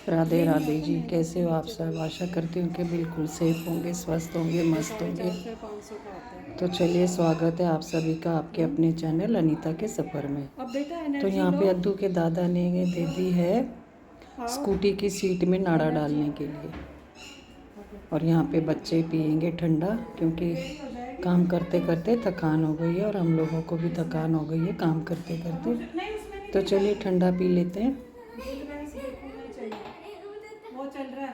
राधे राधे जी, कैसे हो आप सब। आशा करती हूँ कि बिल्कुल सेफ होंगे, स्वस्थ होंगे, मस्त होंगे। तो चलिए, स्वागत है आप सभी का आपके अपने चैनल अनीता के सफ़र में। तो यहाँ पे अद्दू के दादा ने दे दी है स्कूटी की सीट में नाड़ा डालने के लिए। और यहाँ पे बच्चे पियेंगे ठंडा, क्योंकि काम करते करते थकान हो गई है और हम लोगों को भी थकान हो गई है काम करते करते। तो चलिए ठंडा पी लेते हैं। वो चल रहा है,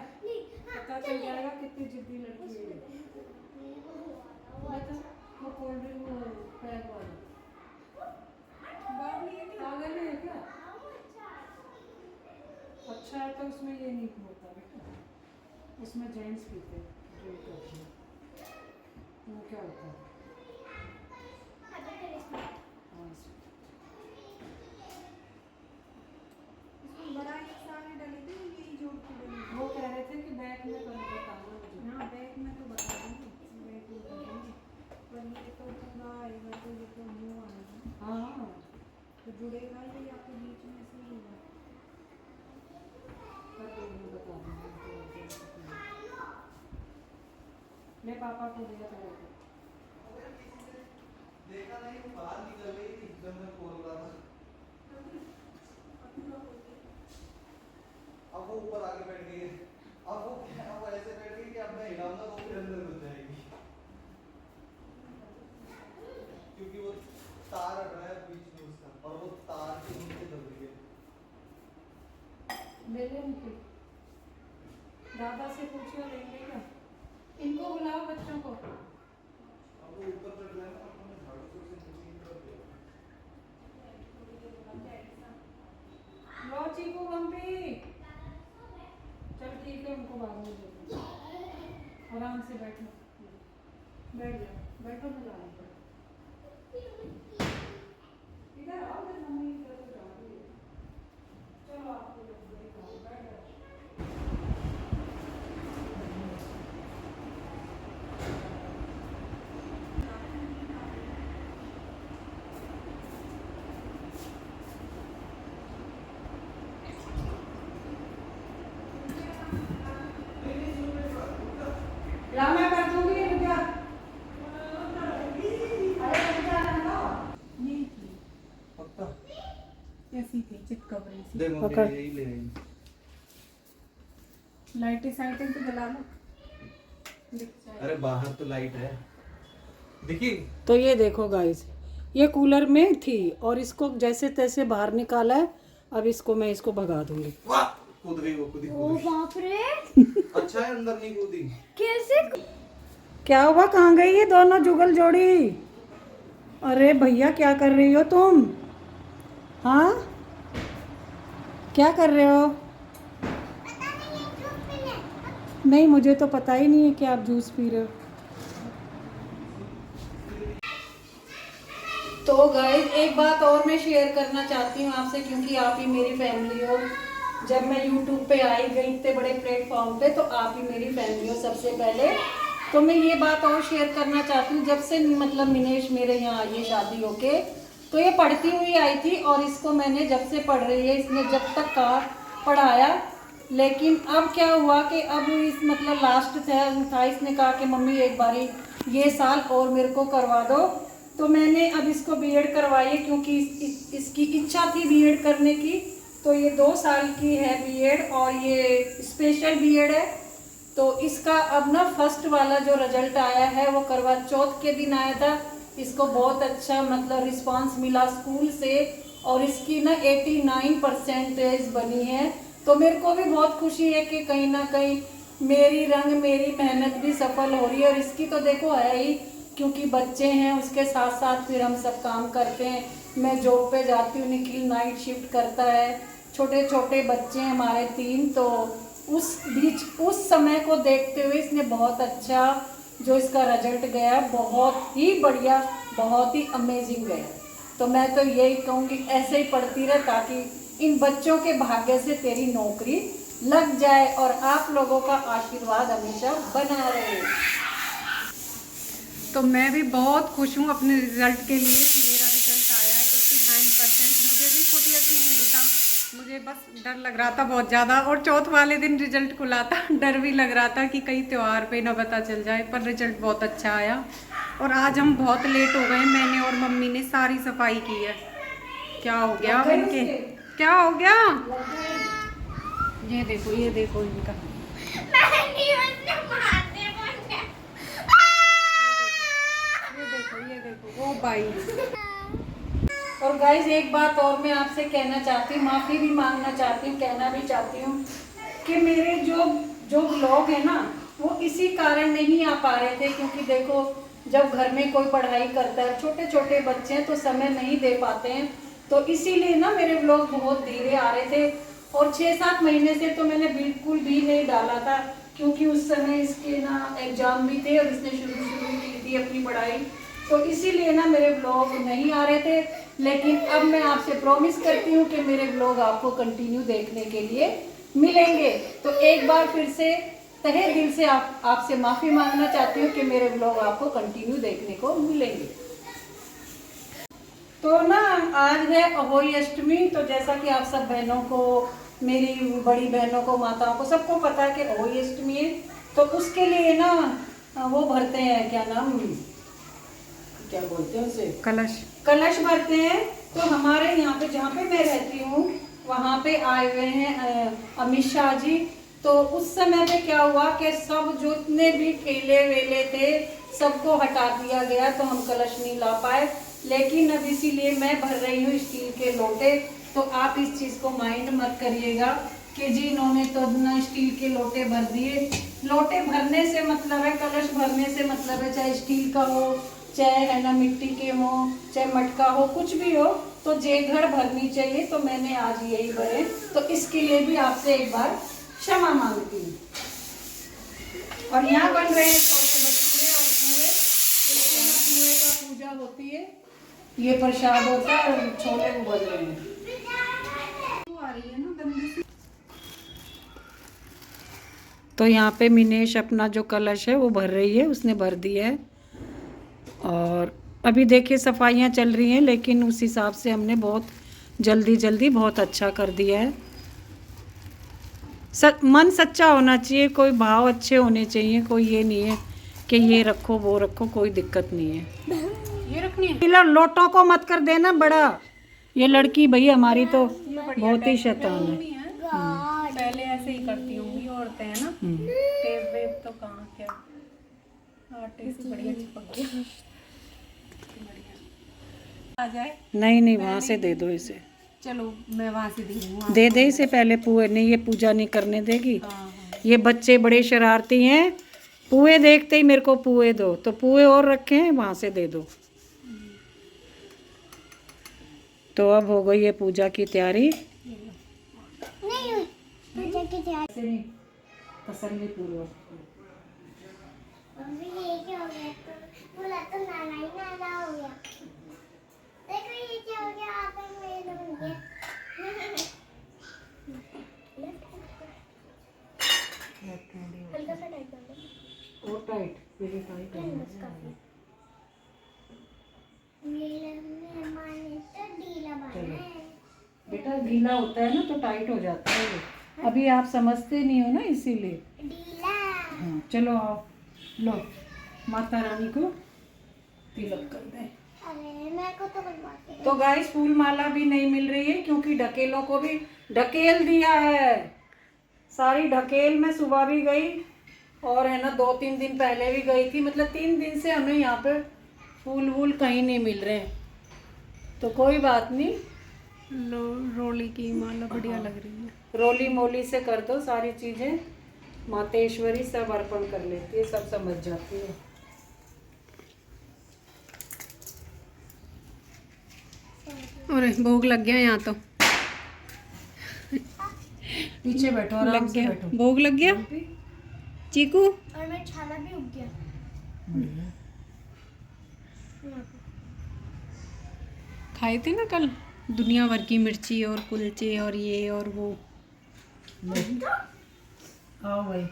पता चल जाएगा कितनी जिद्दी लड़की है। वो कोल्ड ड्रिंक वो पैक वाला पागल है क्या? अच्छा है तो उसमें ये नहीं होता बेटा, उसमें जेंट्स पीते ड्रिंक करते हैं, वो क्या होता है? बड़ा एक साल डली थी, यही जोड़ के डली। वो कह रहे थे कि बैग में तो बताना मुझे। हाँ बैग में तो बता देंगे, बैग में बता देंगे, पर ये तो पूरा आएगा तो ये तो मुँह आएगा। हाँ तो जुड़ेगा ये या तो बीच में से ही होगा, कर देंगे, बता देंगे। मैं पापा को दिया था देखा नहीं, बाहर निकल गई थी जब मैं खोल रहा था। अब वो ऊपर आके बैठ गई है। अब वो ऐसे बैठ गई कि अब मैं हिलाऊंगा तो फिर अंदर घुस जाएगी, क्योंकि वो तार हट रहा है बीच में उसका, और वो तार के नीचे दब गई है। ले ले उनकी, दादा से पूछिए लेंगे क्या? इनको बुलाओ बच्चों को। अब वो ऊपर चढ़ रहा है ना, अपने झाड़ू से उसे नीचे की तरफ ले। लो चीकू बम्पी, चल ठीक है, उनको बाद में देते हैं। आराम से बैठो, बैठ जाओ, बैठो, मैं ला रही हूँ। इधर आओ, मेरी मम्मी इधर तो जा रही है। चलो आपको बैठ जाओ। ला मैं कर दूंगी, रुक जा। अरे रुक जा ना, ये पक्का ऐसी थी चिपकबरी सी। दे मम्मी, पकड़। यही ले आई। लाइटें साइटें तो जला लो, दिख जाए। अरे बाहर तो लाइट है, देखी। तो ये देखो गाइस, ये कूलर में थी और इसको जैसे तैसे बाहर निकाला है। अब इसको मैं भगा दूंगी। वाह, कूद गई वो, कूदी ओ कूदी। बाप रे, अच्छा है अंदर नहीं कूदी। कैसे? क्या हुआ, कहाँ गई ये दोनों जुगल जोड़ी? अरे भैया, क्या कर रही हो तुम? हाँ, क्या कर रहे हो? नहीं, मुझे तो पता ही नहीं है कि आप जूस पी रहे हो। तो गाइस, एक बात और मैं शेयर करना चाहती हूँ आपसे, क्योंकि आप ही मेरी फैमिली हो। जब मैं YouTube पे आई गई इतने बड़े प्लेटफॉर्म पे, तो आप ही मेरी फैमिली हो सबसे पहले। तो मैं ये बात और शेयर करना चाहती हूँ, जब से मतलब मिनेश मेरे यहाँ आई है शादी होके, तो ये पढ़ती हुई आई थी और इसको मैंने जब से पढ़ रही है, इसने जब तक कहा पढ़ाया। लेकिन अब क्या हुआ कि अब इस मतलब लास्ट था, इसने कहा कि मम्मी एक बारी ये साल और मेरे को करवा दो। तो मैंने अब इसको बीएड करवाई है, क्योंकि इसकी इच्छा थी बीएड करने की। तो ये 2 साल की है बीएड, और ये स्पेशल बीएड है। तो इसका अब ना फर्स्ट वाला जो रिजल्ट आया है वो करवा चौथ के दिन आया था। इसको बहुत अच्छा मतलब रिस्पांस मिला स्कूल से, और इसकी ना 89% बनी है। तो मेरे को भी बहुत खुशी है कि कहीं ना कहीं मेरी मेहनत भी सफल हो रही है। और इसकी तो देखो है ही, क्योंकि बच्चे हैं, उसके साथ साथ फिर हम सब काम करते हैं। मैं जॉब पे जाती हूँ, निखिल नाइट शिफ्ट करता है, छोटे छोटे बच्चे हैं हमारे 3। तो उस समय को देखते हुए इसने बहुत अच्छा जो इसका रिजल्ट गया, बहुत ही बढ़िया, बहुत ही अमेजिंग गया। तो मैं तो यही कहूँगी, ऐसे ही पढ़ती रहे, ताकि इन बच्चों के भाग्य से तेरी नौकरी लग जाए और आप लोगों का आशीर्वाद हमेशा बना रहे। तो मैं भी बहुत खुश हूँ अपने रिजल्ट के लिए। मेरा रिजल्ट आया है 89%। मुझे भी खुद यकीन नहीं था, मुझे बस डर लग रहा था बहुत ज़्यादा, और चौथ वाले दिन रिजल्ट खुला था, डर भी लग रहा था कि कहीं त्योहार पे ना पता चल जाए, पर रिजल्ट बहुत अच्छा आया। और आज हम बहुत लेट हो गए, मैंने और मम्मी ने सारी सफाई की है। क्या हो गया अब इनके, क्या हो गया? ये देखो इनका, ये देखो ओ भाई। और गाइज एक बात और मैं आपसे कहना चाहती हूँ, माफ़ी भी मांगना चाहती हूँ, कहना भी चाहती हूँ कि मेरे जो जो व्लॉग है ना, वो इसी कारण नहीं आ पा रहे थे, क्योंकि देखो जब घर में कोई पढ़ाई करता है, छोटे छोटे बच्चे हैं, तो समय नहीं दे पाते हैं, तो इसीलिए ना मेरे व्लॉग बहुत धीरे आ रहे थे। और 6-7 महीने से तो मैंने बिल्कुल भी नहीं डाला था, क्योंकि उस समय इसके ना एग्जाम भी थे और इसने शुरू की थी अपनी पढ़ाई, तो इसीलिए ना मेरे ब्लॉग नहीं आ रहे थे। लेकिन अब मैं आपसे प्रॉमिस करती हूँ कि मेरे ब्लॉग आपको कंटिन्यू देखने के लिए मिलेंगे। तो एक बार फिर से तहे दिल से आपसे माफ़ी मांगना चाहती हूँ कि मेरे ब्लॉग आपको कंटिन्यू देखने को मिलेंगे। तो ना आज है अहोई अष्टमी, तो जैसा कि आप सब बहनों को, मेरी बड़ी बहनों को, माताओं को, सबको पता है कि अहोई अष्टमी है, तो उसके लिए ना वो भरते हैं, क्या नाम, क्या बोलते हैं उसे, कलश भरते हैं। तो हमारे यहाँ पे, जहाँ पे मैं रहती हूँ, वहाँ पे आए हुए हैं अमित शाह जी। तो उस समय पे क्या हुआ कि सब जितने भी ठेले वेले थे सबको हटा दिया गया, तो हम कलश नहीं ला पाए। लेकिन अब इसीलिए मैं भर रही हूँ स्टील के लोटे। तो आप इस चीज़ को माइंड मत करिएगा कि जी इन्होंने तो ना स्टील के लोटे भर दिए। लोटे भरने से मतलब है, कलश भरने से मतलब है, चाहे स्टील का हो, चाहे है ना मिट्टी के हो, चाहे मटका हो, कुछ भी हो, तो जेघर भरनी चाहिए। तो मैंने आज यही भरे, तो इसके लिए भी आपसे एक बार क्षमा मांगती हूँ। और यहाँ बन रहे हैं छोले भटूरे और पुए। इसमें पुए का पूजा होती है, ये प्रसाद होता है, और छोले उबल रहे हैं। आ रही है ना गंदी सी। तो यहाँ पे मिनेश अपना जो कलश है वो भर रही है, उसने भर दिया है। और अभी देखिए सफाइयाँ चल रही हैं, लेकिन उस हिसाब से हमने बहुत जल्दी बहुत अच्छा कर दिया है। मन सच्चा होना चाहिए, कोई भाव अच्छे होने चाहिए, कोई ये नहीं है कि ये रखो वो रखो, कोई दिक्कत नहीं है। ये रखनी है, लोटों को मत कर देना बड़ा, ये लड़की भई हमारी तो बहुत ही शैतान है। पहले ऐसे ही करती होंगी औरतें, है ना। टेप वेप तो कहाँ, क्या आटे से बढ़िया चिपक गया। आ जाए, नहीं वहाँ से दे दो इसे, चलो मैं वहाँ से दे दूँगा। दे इसे पहले पुए, नहीं ये पूजा नहीं करने देगी। ये बच्चे बड़े शरारती हैं, पुए देखते ही मेरे को पुए दो, तो पुए और रखे हैं, वहाँ से दे दो। तो अब हो गई है पूजा की तैयारी। नहीं पूजा की तैयारी तसल्ली पूर्वक। अभी ये क्या हो गया, तो बोला तो नाना ही नाना हो गया। देखो ये क्या हो गया, आप मेरे बन गया। हल्का सा टाइट कर दो, और टाइट, फिर टाइट बस काफी। माने तो ढीला बना है। बेटा गीला होता है ना तो टाइट हो जाता है ये। अभी आप समझते नहीं हो ना, इसीलिए। ढीला। हाँ चलो आओ, लो माता रानी को तिलक कर दें। अरे मेरे को तो कोई बात नहीं। तो गाइस फूल माला भी नहीं मिल रही है, क्योंकि ढकेलों को भी ढकेल दिया है। सारी ढकेल में सुबह भी गई, और है ना 2-3 दिन पहले भी गई थी, मतलब 3 दिन से हमें यहाँ पे फूल वूल कहीं नहीं मिल रहे हैं। तो कोई बात नहीं, रोली की माला बढ़िया लग रही है। रोली मोली से कर दो सारी चीज़ें, मातेश्वरी सब अर्पण कर लेती है, सब समझ जाती है। अरे भोग लग गया यहाँ तो, पीछे बैठो, आराम लग से गया, बैठो। भोग लग गया चीकू। और मेरा छाला भी उग गया। खाए थे ना कल दुनिया भर की मिर्ची और कुलचे और ये और वो। आओ भाई,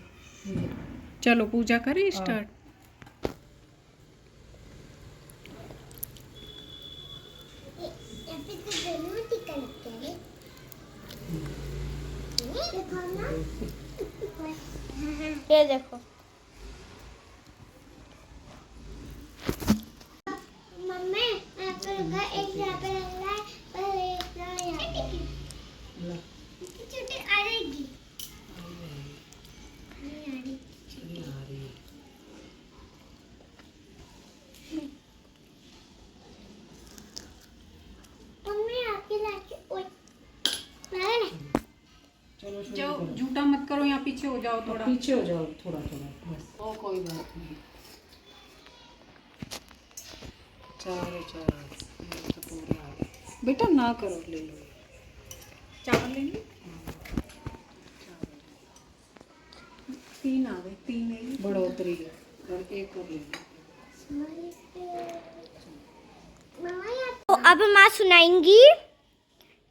चलो पूजा करें स्टार्ट। ये देखो मम्मी आपका लगा एक यहाँ पे लग रहा है और एक यहाँ पे छोटी आ रहेगी नहीं आ रही मम्मी आपके लाके ओए लगा ना चलो शुरू जाओ करो। झूठा मत करो, यहाँ पीछे हो जाओ थोड़ा। पीछे हो जाओ थोड़ा थोड़ा बस। ओ कोई बात नहीं। चार है चार तो पूरे आ गए। बेटा ना करो, ले लो। चावल लेंगे? 3 आ गए, 3 ले लो। बढ़ोतरी है और एक और ले लो। तो अब माँ सुनाएंगी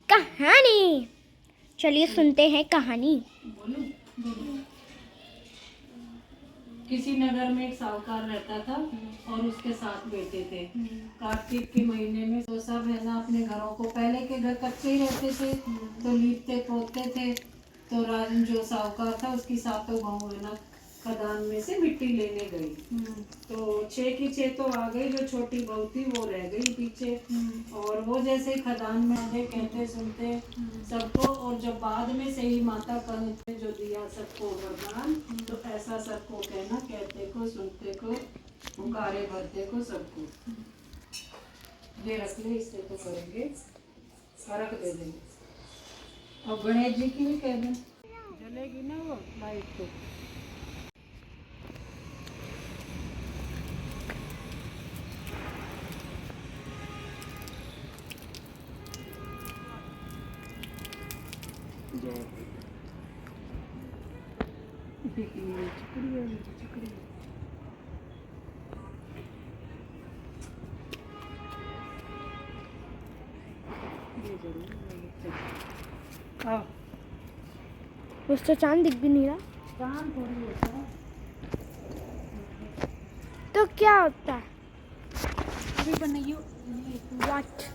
कहानी। चलिए सुनते हैं कहानी। किसी नगर में एक साहूकार रहता था और उसके 7 बेटे थे। कार्तिक के महीने में तो सब है ना अपने घरों को, पहले के घर कच्चे ही रहते थे तो लीपते पोतते थे। तो राजन जो साहूकार था उसकी 7 बहू है ना खदान में से मिट्टी लेने गई। तो 6 की 6 तो आ गई, जो छोटी बहू थी वो रह गई पीछे। और वो जैसे खदान में आगे कहते सुनते सबको, और जब बाद में से ही माता कहते जो दिया सबको वरदान, तो ऐसा सबको कहना, कहते को सुनते को पुकारे भरते को सबको। ये रख ले, इससे तो करेंगे, फर्क दे देंगे। और गणेश जी की भी कह दें, जलेगी ना वो लाइट तो। उस तो चांद दिख भी नहीं रहा, चांद थोड़ी होता है। तो क्या होता है? अभी बनाइयो। What?